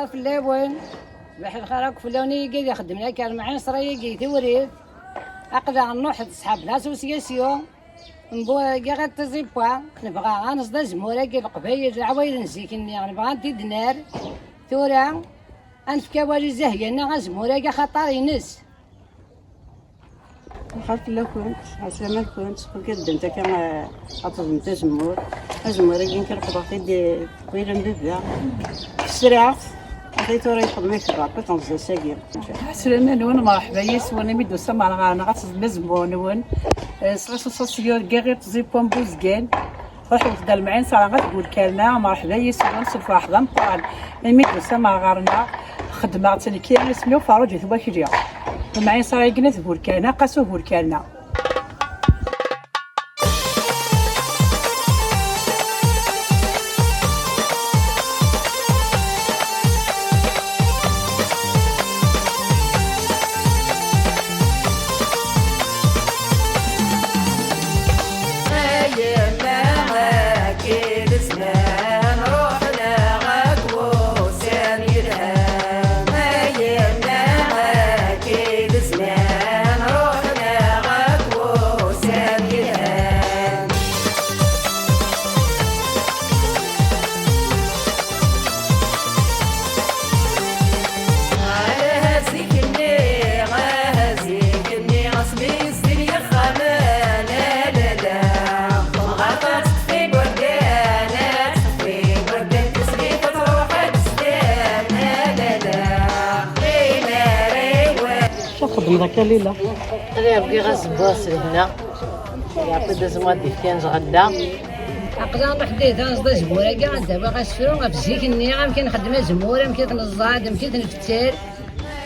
الخير في الليبوين بحال الخير فلوني قاعد يخدمنا كان معين صراي قاعد يوريد أقدر نروح تصحاب لاسوسياسيون نبغى غير تزيبوا نبغى غنصدى جمهورية القبايل العوايد نزيكني نبغى ندي دينار ثورة أنفكا والي زهينا غزمورية خطر ينس خاف لا كنت عسلامة كنت قدمت كما أطلب نتا جمهور جمهورية كنقبض غيدي ويلا نبدا سرعت عطيتو راه يخدم في الرابط تنزل ساقي عسلامة نون مرحبا يس وانا ميدو سما انا غاتزد زمون نون سلاسو سوسيو غير تزيبون بوزكان روح وخدا المعين صار غتقول كالنا مرحبا يس ونصف واحد نطال ميدو سما غارنا خدمه تاني كي سميو فاروج ثوا كيجيا المعين صار يقنا ثبور كالنا قاسو بور كالنا خدمتك ليلى أنا أبغي غزبوس هنا يعطي دزمات دي كان غدا أقدر نروح ديت نصدى جمهورية دابا غنسفرو غنفزيك النية يمكن نخدم جمهورية يمكن تنزاد يمكن تنفتر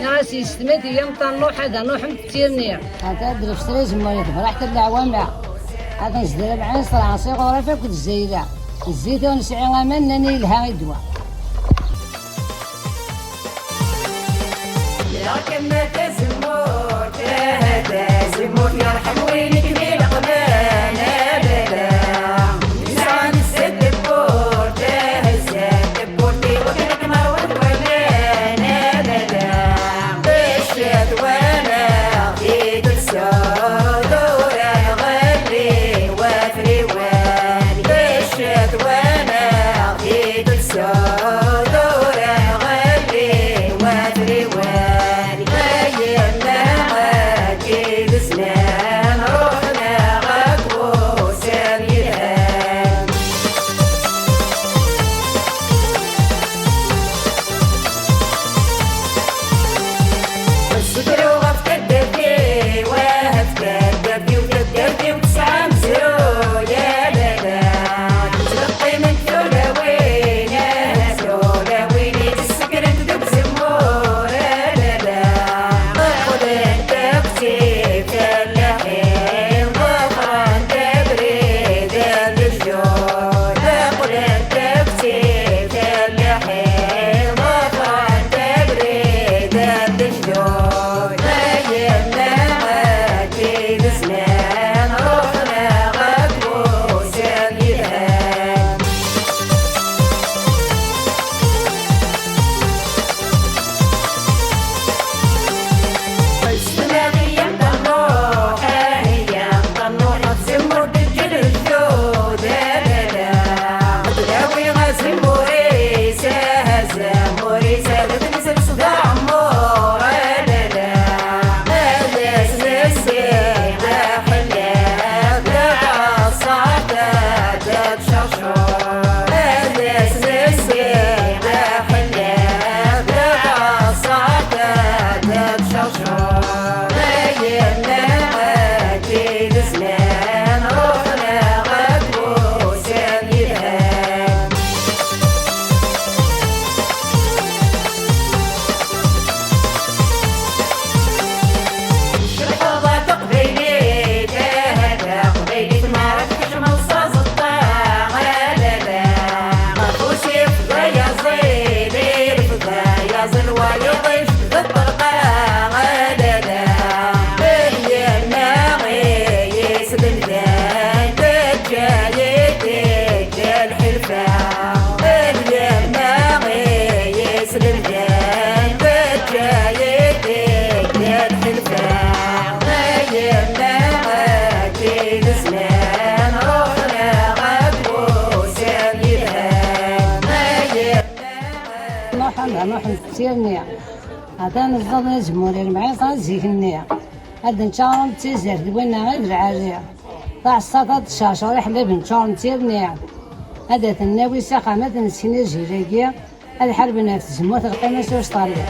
يا سيستمات هي نروح هذا نروح نفتر نية هذا درب شري جمهورية تفرح حتى العوامع هذا نزدر معين صراحة صغيرة فيك الزايدة الزيتون نسعي غمان ناني لها يدوا يا كما تزموت تزموت يرحم وينك من قبال ابدا يسعى السد بور السد بورتي وكانك مروت ولا ابدا بشت وانا في السود ورا غلي وافري واني بشت وانا في السود ورا غلي وافري واني تيرنيا هذا نزض نزموري المعين صار زيكنيا هذا نشارم تيزر دوينا غير العالية ضاع السطات الشاشة وريح لبن شارم تيرنيا هذا الناوي ساقا مثلا سكينة جيراكيا هذا حرب نفس زموت القيمة سوش طالية